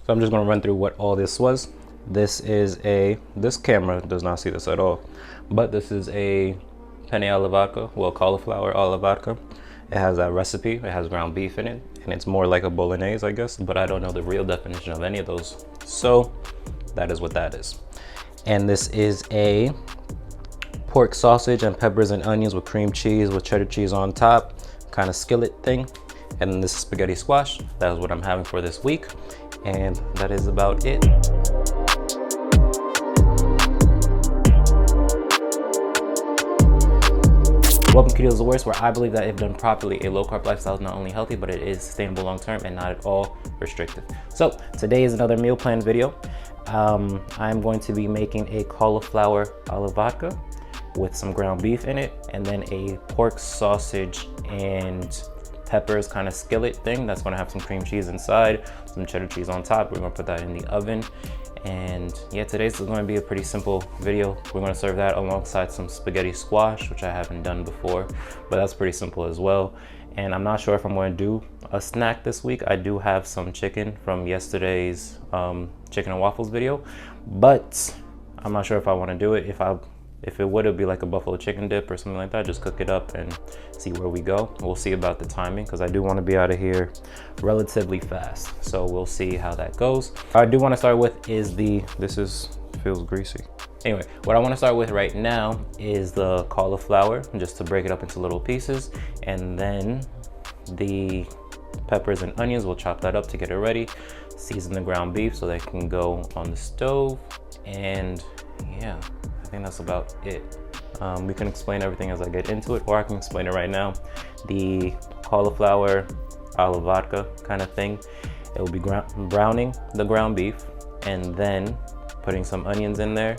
So I'm just gonna run through what all this was. This is this camera does not see this at all, but this is a penne alla vodka, well, cauliflower alla vodka. It has that recipe, it has ground beef in it, and it's more like a bolognese, I guess, but I don't know the real definition of any of those. So that is what that is. And this is a pork sausage and peppers and onions with cream cheese with cheddar cheese on top, kind of skillet thing. And then this is spaghetti squash. That is what I'm having for this week. And that is about it. Welcome to Keto is the Worst, where I believe that if done properly, a low-carb lifestyle is not only healthy, but it is sustainable long-term and not at all restrictive. So today is another meal plan video. I'm going to be making a cauliflower alla vodka with some ground beef in it, and then a pork sausage and peppers kind of skillet thing that's going to have some cream cheese inside, some cheddar cheese on top. We're going to put that in the oven. And yeah, today's is going to be a pretty simple video. We're going to serve that alongside some spaghetti squash, which I haven't done before, but that's pretty simple as well. And I'm not sure if I'm going to do a snack this week. I do have some chicken from yesterday's chicken and waffles video, but I'm not sure if I want to do it. If it would, it'd be like a buffalo chicken dip or something like that. Just cook it up and see where we go. We'll see about the timing, because I do want to be out of here relatively fast. So we'll see how that goes. What I do want to start with is feels greasy. Anyway, what I want to start with right now is the cauliflower, just to break it up into little pieces. And then the peppers and onions, we'll chop that up to get it ready. Season the ground beef so they can go on the stove. And yeah, I think that's about it. We can explain everything as I get into it, or I can explain it right now. The cauliflower alla vodka kind of thing, it will be browning the ground beef and then putting some onions in there,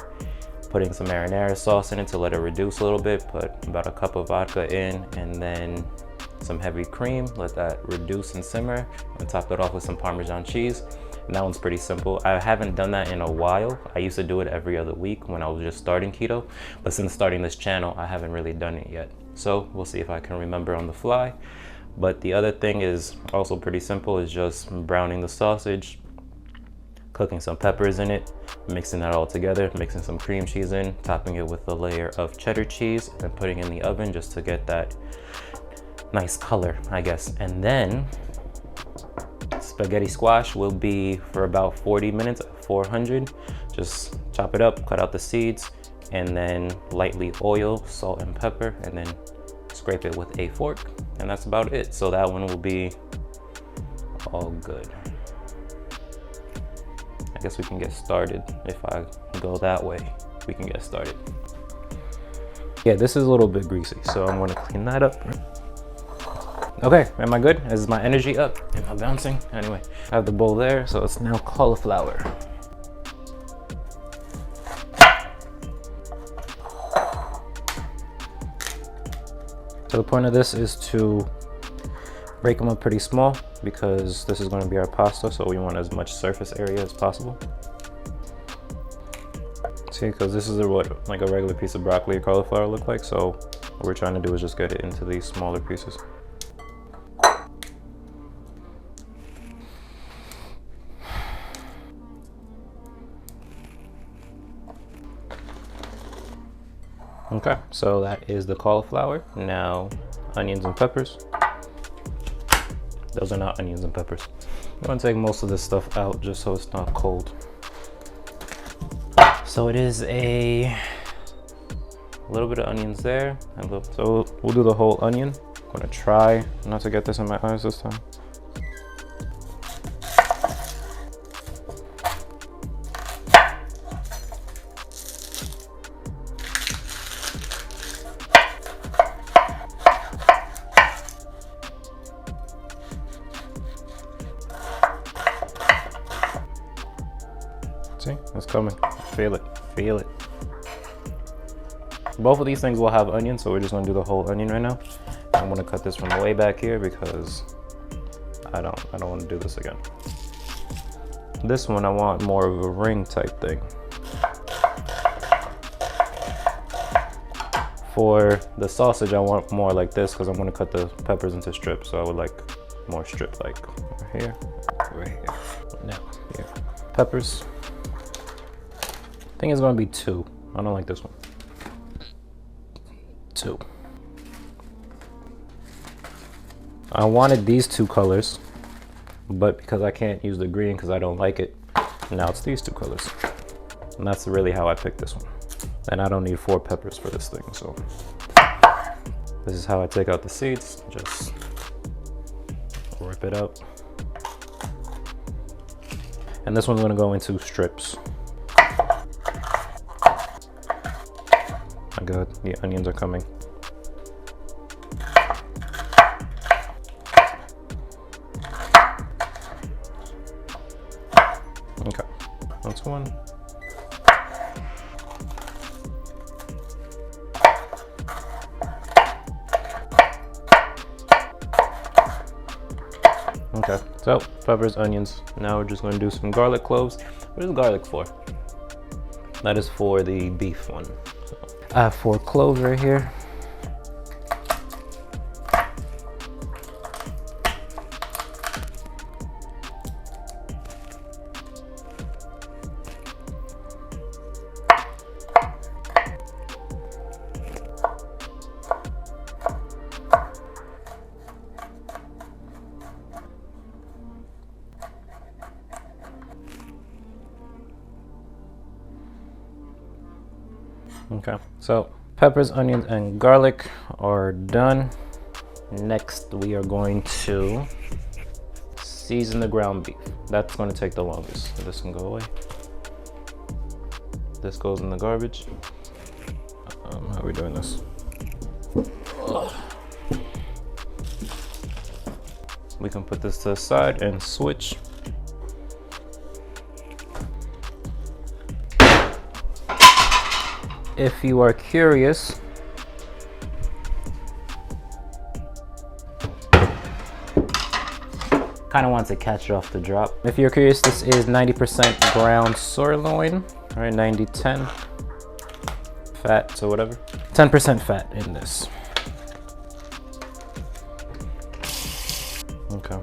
putting some marinara sauce in it to let it reduce a little bit, put about a cup of vodka in, and then some heavy cream, let that reduce and simmer, and top it off with some Parmesan cheese. And that one's pretty simple. I haven't done that in a while. I used to do it every other week when I was just starting keto, but since starting this channel, I haven't really done it yet. So we'll see if I can remember on the fly. But the other thing is also pretty simple, is just browning the sausage, cooking some peppers in it, mixing that all together, mixing some cream cheese in, topping it with a layer of cheddar cheese, and putting in the oven just to get that nice color, I guess. And then spaghetti squash will be for about 40 minutes at 400. Just chop it up, cut out the seeds, and then lightly oil, salt and pepper, and then scrape it with a fork. And that's about it. So that one will be all good. I guess we can get started. If I go that way, we can get started. Yeah, this is a little bit greasy, so I'm gonna clean that up. Okay, am I good? Is my energy up? Am I bouncing? Anyway, I have the bowl there, so it's now cauliflower. So the point of this is to break them up pretty small, because this is going to be our pasta, so we want as much surface area as possible. See, because this is what like a regular piece of broccoli or cauliflower look like, so what we're trying to do is just get it into these smaller pieces. Okay, so that is the cauliflower. Now, onions and peppers. Those are not onions and peppers. I'm gonna take most of this stuff out just so it's not cold. So it is a little bit of onions there. So we'll do the whole onion. I'm gonna try not to get this in my eyes this time. See, it's coming. Feel it, feel it. Both of these things will have onions, so we're just gonna do the whole onion right now. I'm gonna cut this from way back here because I don't want to do this again. This one I want more of a ring type thing. For the sausage, I want more like this because I'm gonna cut the peppers into strips, so I would like more strip, like right here, now here. peppers. I think it's gonna be 2. I don't like this one. 2. I wanted these 2 colors, but because I can't use the green because I don't like it, now it's these 2 colors. And that's really how I picked this one. And I don't need 4 peppers for this thing, so. This is how I take out the seeds. Just rip it out. And this one's gonna go into strips. My God, the onions are coming. Okay, that's one. Okay, so peppers, onions. Now we're just going to do some garlic cloves. What is garlic for? That is for the beef one. So, I have 4 cloves right here. Okay, so peppers, onions, and garlic are done. Next, we are going to season the ground beef. That's going to take the longest. So this can go away. This goes in the garbage. How are we doing this? Ugh. We can put this to the side and switch. If you are curious, kind of want to catch it off the drop. If you're curious, this is 90% ground sirloin, right? 90-10 fat, so whatever. 10% fat in this. Okay,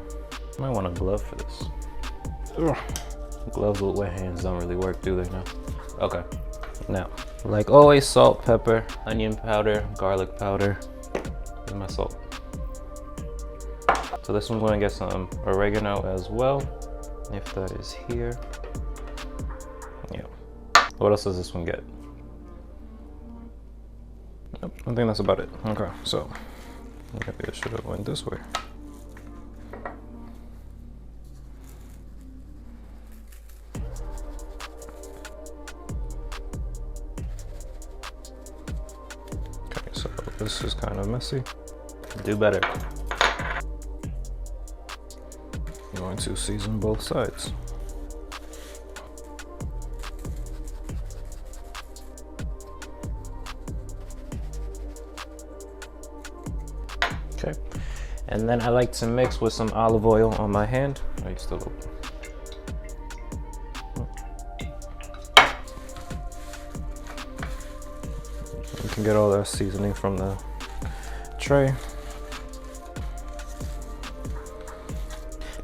might want a glove for this. Ugh. Gloves with wet hands don't really work, do they now? Okay, now. Like always, salt, pepper, onion powder, garlic powder. Here's my salt. So this one's going to get some oregano as well, if that is here. Yeah. What else does this one get? Nope, I think that's about it. Okay, so maybe I should have went this way. This is kind of messy. Do better. I'm going to season both sides. Okay. And then I like to mix with some olive oil on my hand. Are you still open? You can get all that seasoning from the tray.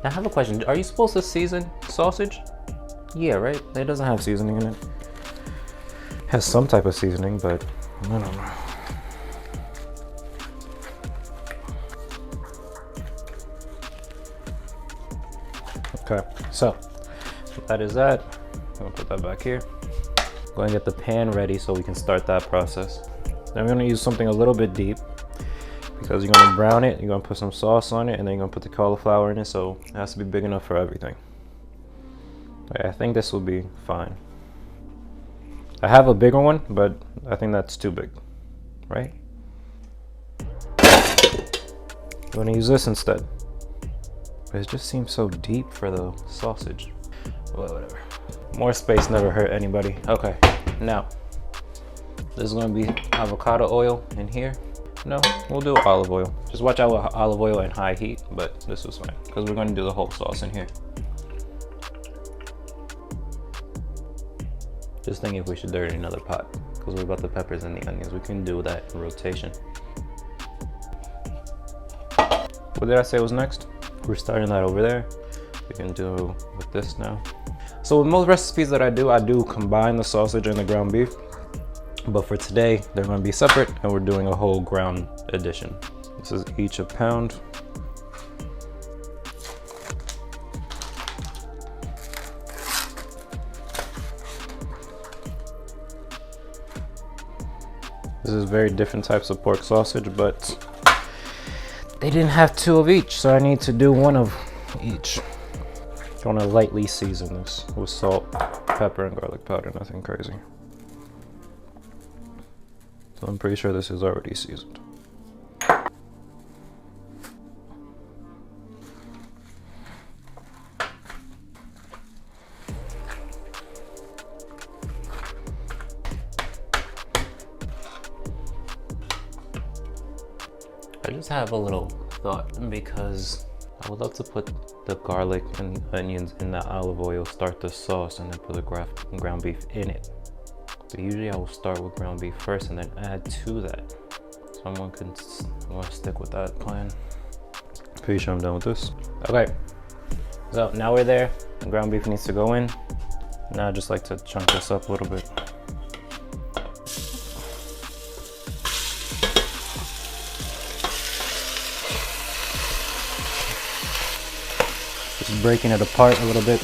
Now I have a question. Are you supposed to season sausage? Yeah, right? It doesn't have seasoning in it. Has some type of seasoning, but I don't know. Okay, so that is that. I'm gonna put that back here. Go and get the pan ready so we can start that process. Then I'm gonna use something a little bit deep because you're gonna brown it, you're gonna put some sauce on it, and then you're gonna put the cauliflower in it, so it has to be big enough for everything. Okay, I think this will be fine. I have a bigger one, but I think that's too big, right? I'm gonna use this instead. But it just seems so deep for the sausage. Well, whatever. More space never hurt anybody. Okay, now there's gonna be avocado oil in here. No, we'll do olive oil. Just watch out with olive oil and high heat, but this was fine because we're gonna do the whole sauce in here. Just thinking if we should dirty another pot because we've got the peppers and the onions. We can do that in rotation. What did I say was next? We're starting that over there. We can do with this now. So with most recipes that I do combine the sausage and the ground beef. But for today, they're gonna be separate and we're doing a whole ground edition. This is each a pound. This is very different types of pork sausage, but they didn't have 2 of each, so I need to do 1 of each. I want to lightly season this with salt, pepper, and garlic powder, nothing crazy. So I'm pretty sure this is already seasoned. I just have a little thought, because I would love to put the garlic and onions in the olive oil, start the sauce, and then put the ground beef in it. But usually I will start with ground beef first and then add to that. Someone can stick with that plan. Pretty sure I'm done with this. Okay, so now we're there. The ground beef needs to go in. Now I just like to chunk this up a little bit. Just breaking it apart a little bit.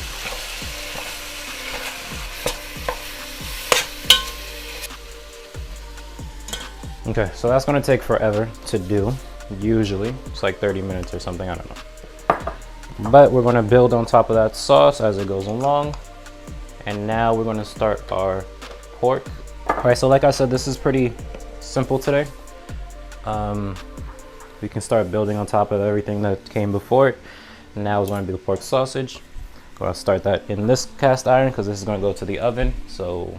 Okay, so that's gonna take forever to do. Usually, it's like 30 minutes or something, I don't know. But we're gonna build on top of that sauce as it goes along. And now we're gonna start our pork. All right, so like I said, this is pretty simple today. We can start building on top of everything that came before it. Now is going to be the pork sausage. I'm gonna start that in this cast iron because this is gonna go to the oven. So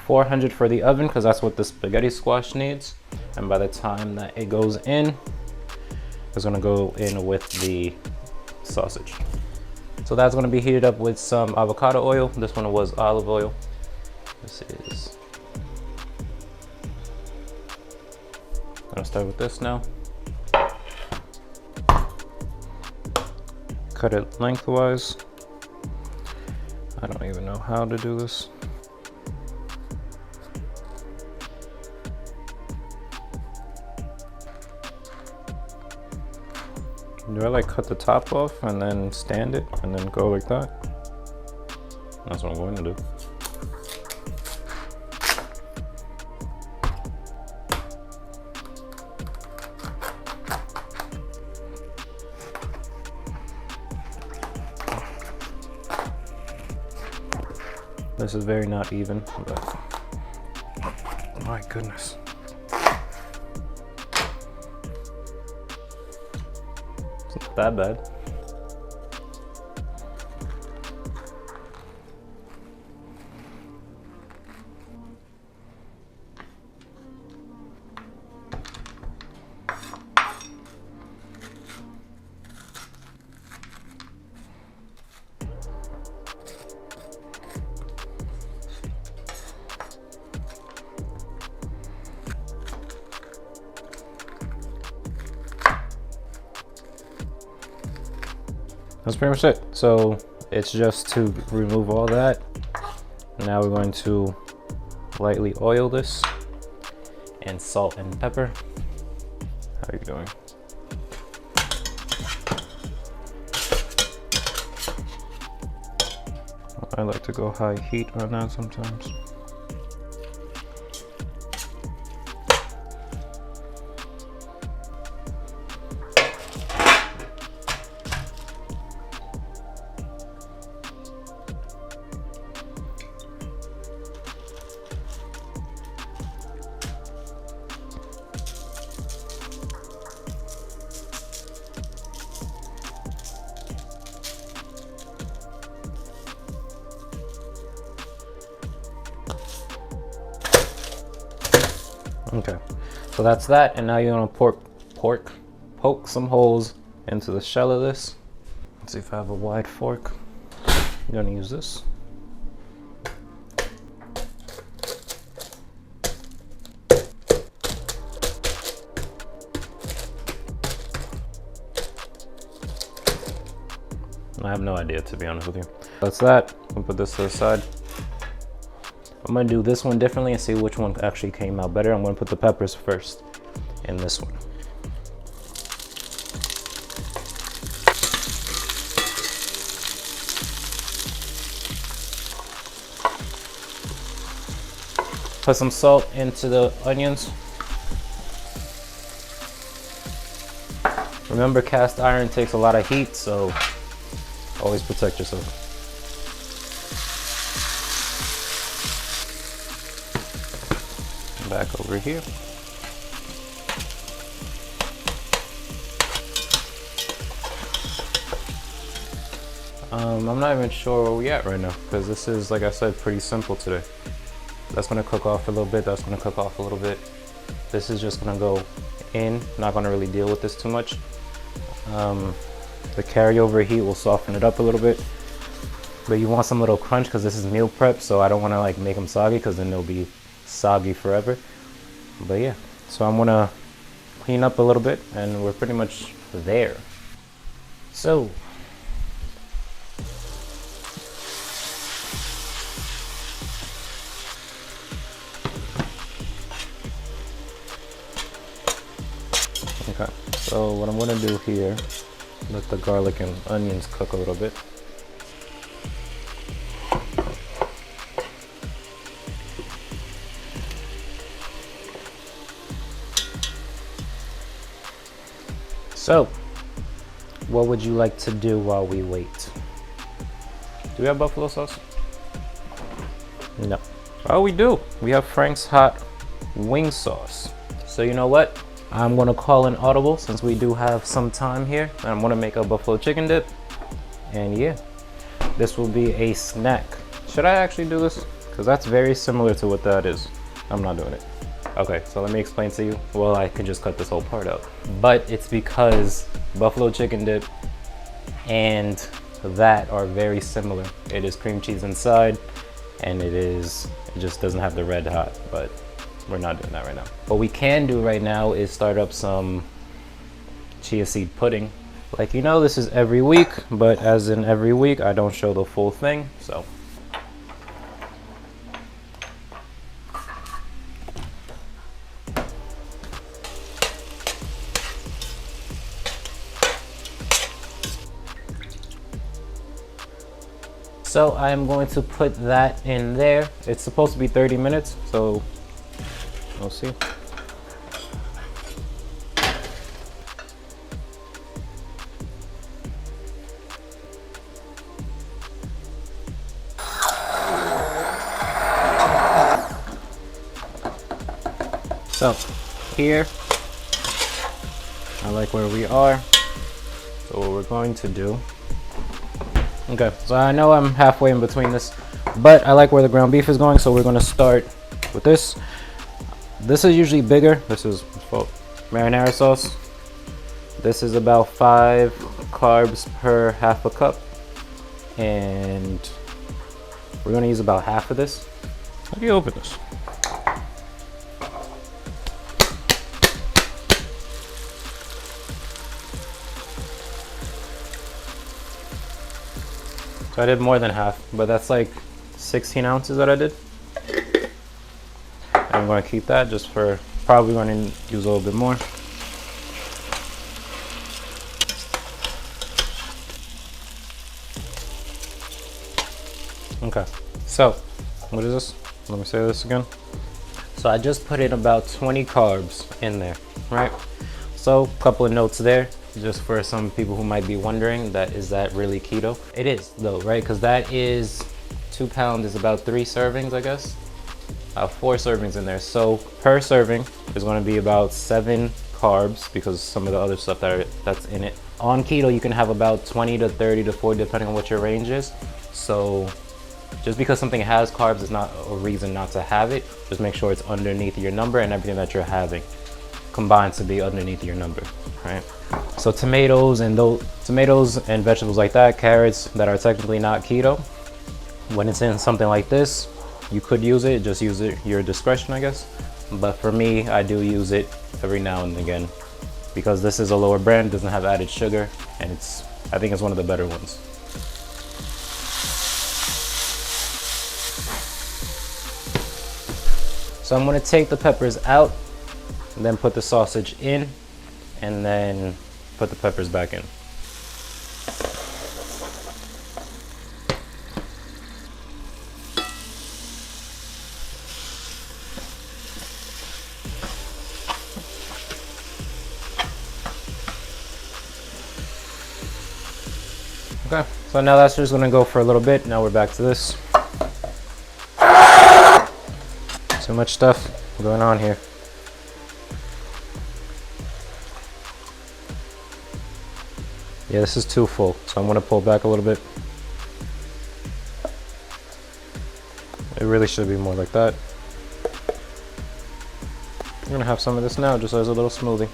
400 for the oven because that's what the spaghetti squash needs. And by the time that it goes in, it's gonna go in with the sausage. So that's gonna be heated up with some avocado oil. This one was olive oil. This is, I'm gonna start with this now. Cut it lengthwise. I don't even know how to do this. Do I like cut the top off and then stand it and then go like that? That's what I'm going to do. This is very not even, but my goodness. It's not that bad. That's pretty much it. So it's just to remove all that. Now we're going to lightly oil this and salt and pepper. How are you doing? I like to go high heat on that sometimes. Okay, so that's that, and now you're gonna poke some holes into the shell of this. Let's see if I have a wide fork. I'm gonna use this. I have no idea, to be honest with you. That's that. We'll put this to the side. I'm gonna do this one differently and see which one actually came out better. I'm gonna put the peppers first in this one. Put some salt into the onions. Remember, cast iron takes a lot of heat, so always protect yourself. Back over here. I'm not even sure where we at right now, because this is, like I said, pretty simple today. That's gonna cook off a little bit, that's gonna cook off a little bit. This is just gonna go in, not gonna really deal with this too much. The carryover heat will soften it up a little bit, but you want some little crunch because this is meal prep, so I don't want to like make them soggy because then they'll be soggy forever. But yeah, so I'm gonna clean up a little bit and we're pretty much there. So okay, so what I'm gonna do here, let the garlic and onions cook a little bit. So, what would you like to do while we wait? Do we have buffalo sauce? No. Oh, we do. We have Frank's Hot Wing Sauce. So you know what? I'm gonna call an audible since we do have some time here. And I'm gonna make a buffalo chicken dip. And yeah, this will be a snack. Should I actually do this? Because that's very similar to what that is. I'm not doing it. Okay, so let me explain to you. Well, I can just cut this whole part out. But it's because buffalo chicken dip and that are very similar. It is cream cheese inside, and it just doesn't have the red hot, but we're not doing that right now. What we can do right now is start up some chia seed pudding. Like, you know, this is every week, but as in every week, I don't show the full thing, so. So I am going to put that in there. It's supposed to be 30 minutes, so we'll see. So here, I like where we are. So what we're going to do, okay, so I know I'm halfway in between this, but I like where the ground beef is going, so we're gonna start with this. This is usually bigger. This is marinara sauce. This is about 5 carbs per half a cup, and we're gonna use about half of this. How do you open this? So I did more than half, but that's like 16 ounces that I did. And I'm gonna keep that just for, probably gonna use a little bit more. Okay, so what is this? Let me say this again. So I just put in about 20 carbs in there, right? So a couple of notes there. Just for some people who might be wondering, that is that really keto? It is though, right? Because that is 2 pounds is about 3 servings, I guess. 4 servings in there. So per serving is going to be about 7 carbs because some of the other stuff that's in it. On keto, you can have about 20 to 30 to 40 depending on what your range is. So just because something has carbs is not a reason not to have it. Just make sure it's underneath your number, and everything that you're having combined to be underneath your number, right? So tomatoes and vegetables like that, carrots that are technically not keto, when it's in something like this, you could use it, just use it your discretion, I guess. But for me, I do use it every now and again because this is a lower brand, doesn't have added sugar, and I think it's one of the better ones. So I'm gonna take the peppers out, and then put the sausage in, and then put the peppers back in. Okay, so now that's just gonna go for a little bit. Now we're back to this. Too much stuff going on here. Yeah, this is too full, so I'm gonna pull back a little bit. It really should be more like that. I'm gonna have some of this now, just as a little smoothie.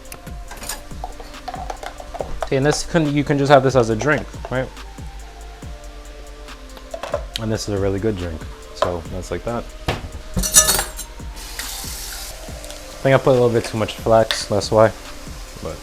See, and this you can just have this as a drink, right? And this is a really good drink, so that's like that. I think I put a little bit too much flax, that's why. But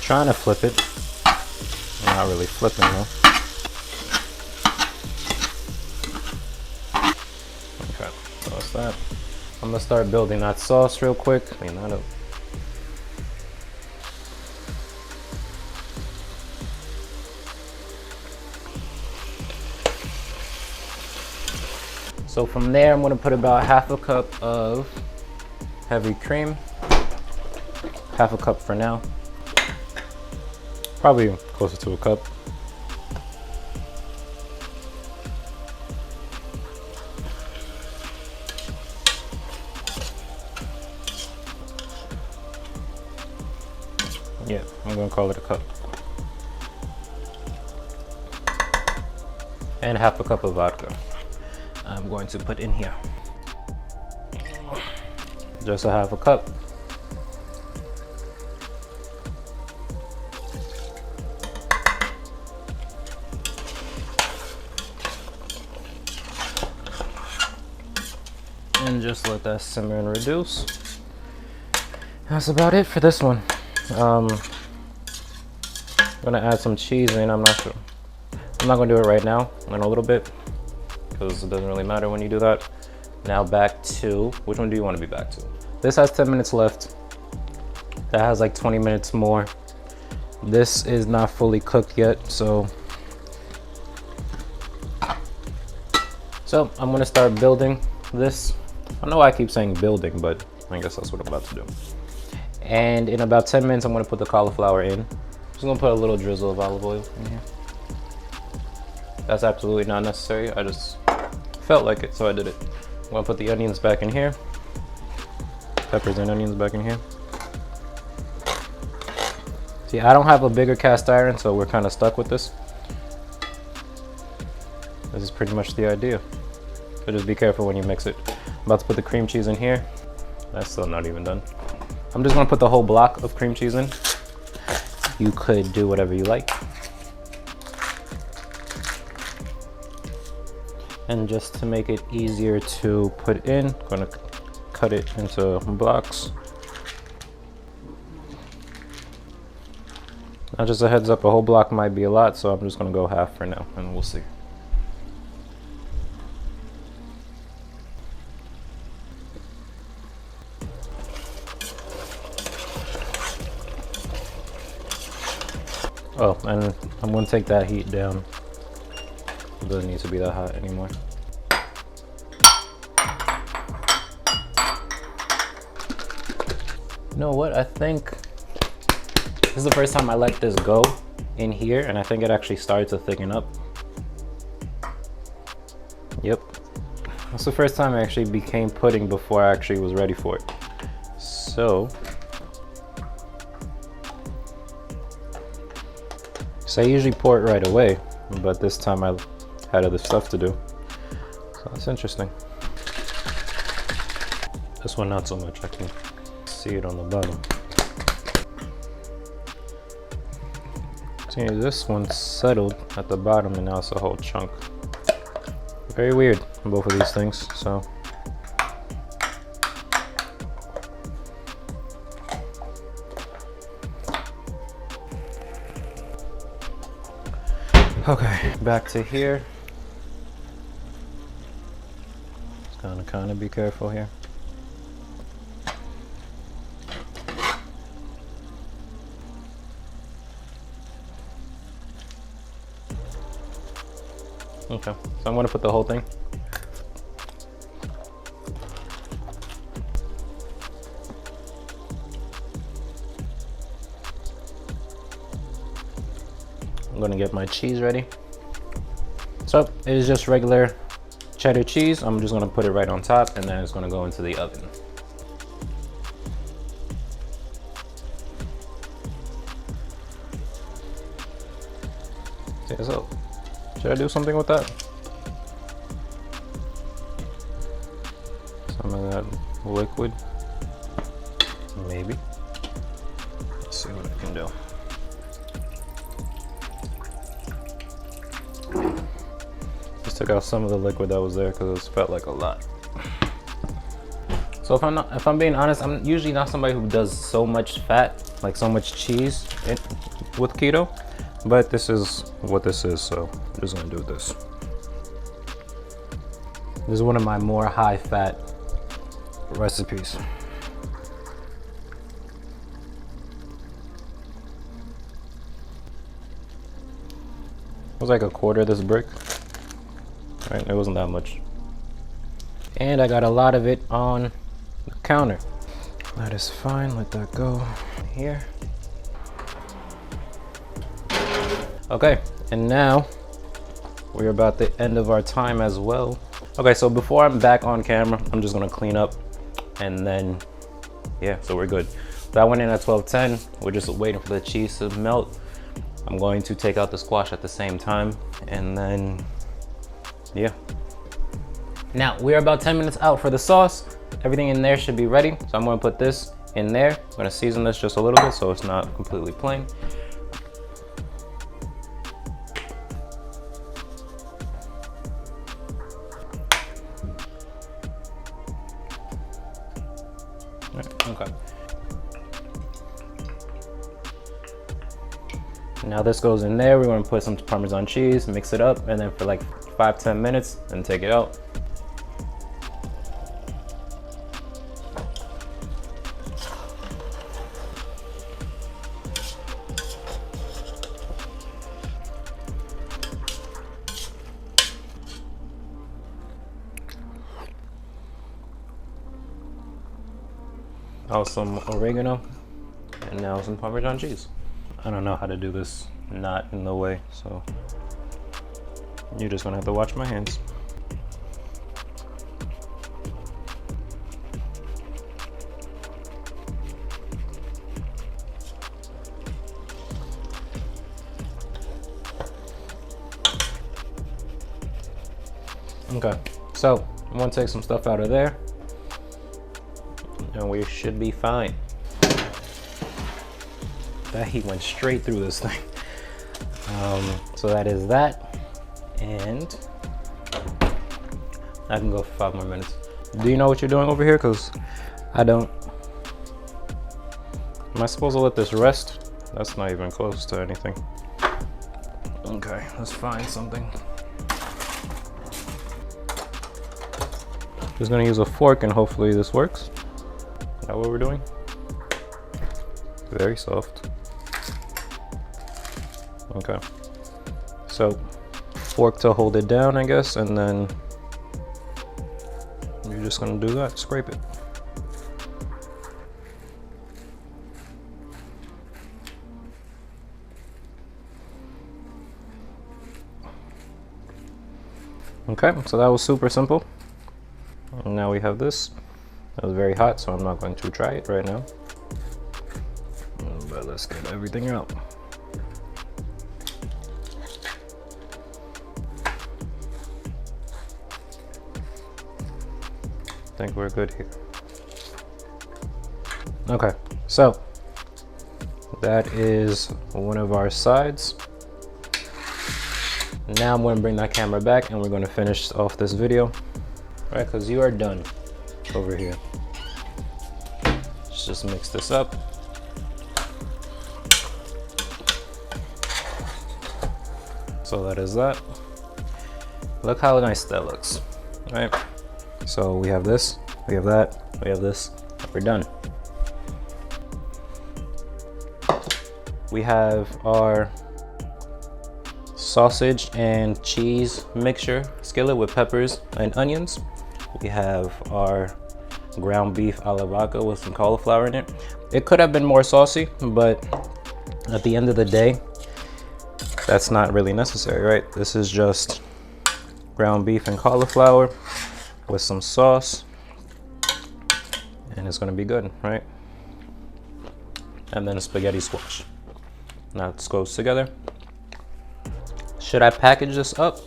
trying to flip it. I'm not really flipping though. Okay, so that's that. I'm gonna start building that sauce real quick. Clean that up. So from there, I'm gonna put about half a cup of heavy cream. Half a cup for now. Probably closer to a cup. Yeah, I'm gonna call it a cup. And half a cup of vodka. I'm going to put in here. Just a half a cup. And just let that simmer and reduce. That's about it for this one. I'm gonna add some cheese in, I'm not sure. I'm not gonna do it right now, in a little bit, because it doesn't really matter when you do that. Now back to, which one do you want to be back to? This has 10 minutes left. That has like 20 minutes more. This is not fully cooked yet, so I'm gonna start building this. I know I keep saying building, but I guess that's what I'm about to do. And in about 10 minutes, I'm gonna put the cauliflower in. Just gonna put a little drizzle of olive oil in here. That's absolutely not necessary. I just felt like it, so I did it. I'm gonna put the onions back in here. Peppers and onions back in here. See, I don't have a bigger cast iron, so we're kind of stuck with this. This is pretty much the idea. So just be careful when you mix it. I'm about to put the cream cheese in here. That's still not even done. I'm just gonna put the whole block of cream cheese in. You could do whatever you like. And just to make it easier to put in, I'm gonna cut it into blocks. Now just a heads up, a whole block might be a lot, so I'm just gonna go half for now, and we'll see. Oh, and I'm gonna take that heat down. It doesn't need to be that hot anymore. You know what? I think this is the first time I let this go in here, and I think it actually started to thicken up. Yep. That's the first time it actually became pudding before I actually was ready for it. So So I usually pour it right away, but this time I had other stuff to do. So that's interesting. This one not so much, I can see it on the bottom. See, this one's settled at the bottom and now it's a whole chunk. Very weird, both of these things, so. Okay, back to here. Just gonna kind of be careful here. Okay, so I'm gonna put the whole thing. I'm gonna get my cheese ready. So it is just regular cheddar cheese. I'm just gonna put it right on top and then it's gonna go into the oven. Okay, so should I do something with that? Some of that liquid, maybe. Let's see what I can do. Just took out some of the liquid that was there because it felt like a lot. So if I'm being honest, I'm usually not somebody who does so much fat, like so much cheese with keto, but this is what this is, so I'm just gonna do this. This is one of my more high fat recipes. It was like a quarter of this brick. Right, it wasn't that much. And I got a lot of it on the counter. That is fine, let that go here. Okay, and now we're about the end of our time as well. Okay, so before I'm back on camera, I'm just gonna clean up and then, yeah, so we're good. So I went in at 12:10. We're just waiting for the cheese to melt. I'm going to take out the squash at the same time and then, yeah. Now we're about 10 minutes out for the sauce. Everything in there should be ready. So I'm gonna put this in there. I'm gonna season this just a little bit so it's not completely plain. Okay. Now this goes in there. We're gonna put some Parmesan cheese, mix it up, and then for like 5-10 minutes, and take it out. Now some oregano, and now some Parmesan cheese. I don't know how to do this not in the way, so you're just gonna have to watch my hands. Okay, so I'm gonna take some stuff out of there and we should be fine. That heat went straight through this thing. So that is that, and I can go for 5 more minutes. Do you know what you're doing over here? Because I don't. Am I supposed to let this rest? That's not even close to anything. Okay, let's find something. Just gonna use a fork and hopefully this works. Is that what we're doing? Very soft. Okay. So, fork to hold it down, I guess, and then you're just gonna do that, scrape it. Okay, so that was super simple. And now we have this. It was very hot, so I'm not going to try it right now. But let's get everything out. I think we're good here. Okay, so that is one of our sides. Now I'm going to bring that camera back and we're going to finish off this video. All right, because you are done over here. Let's just mix this up. So that is that. Look how nice that looks. All right, so we have this, we have that, we have this, we're done. We have our sausage and cheese mixture skillet with peppers and onions. We have our ground beef alla vodka with some cauliflower in it. It could have been more saucy, but at the end of the day, that's not really necessary, right? This is just ground beef and cauliflower with some sauce, and it's gonna be good, right? And then a spaghetti squash. Now this goes together. Should I package this up?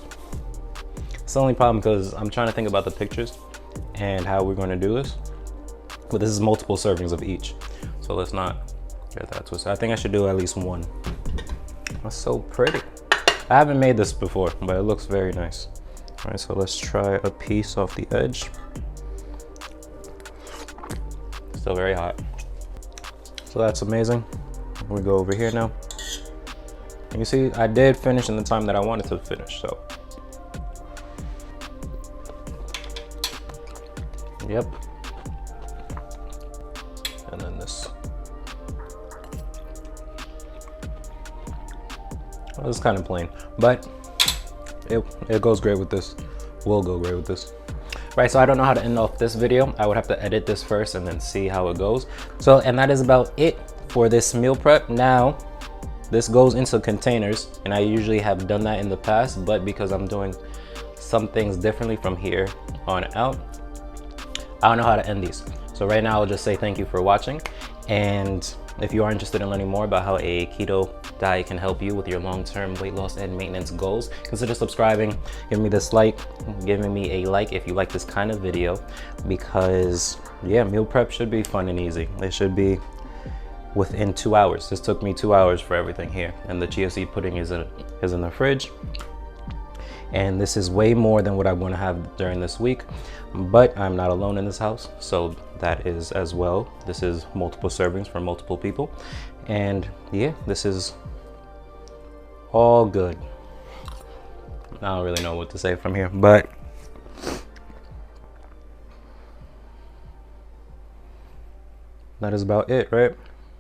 It's the only problem because I'm trying to think about the pictures and how we're going to do this. But this is multiple servings of each, so let's not get that twisted. I think I should do at least one. That's so pretty. I haven't made this before, but it looks very nice. All right, so let's try a piece off the edge. Still very hot. So that's amazing. We go over here now. You see, I did finish in the time that I wanted to finish, so. Yep. And then this. Well, this is kind of plain, but it goes great with this. Will go great with this. Right, so I don't know how to end off this video. I would have to edit this first and then see how it goes. So, and that is about it for this meal prep. Now, this goes into containers, and I usually have done that in the past, but because I'm doing some things differently from here on out, I don't know how to end these. So right now I'll just say thank you for watching, and if you are interested in learning more about how a keto diet can help you with your long-term weight loss and maintenance goals, consider subscribing, giving me a like if you like this kind of video, because yeah, meal prep should be fun and easy. It should be within 2 hours. This took me 2 hours for everything here, and the chia seed pudding is in the fridge, and this is way more than what I'm going to have during this week, but I'm not alone in this house, so that is as well. This is multiple servings for multiple people, and yeah, this is all good. I don't really know what to say from here, but that is about it, right?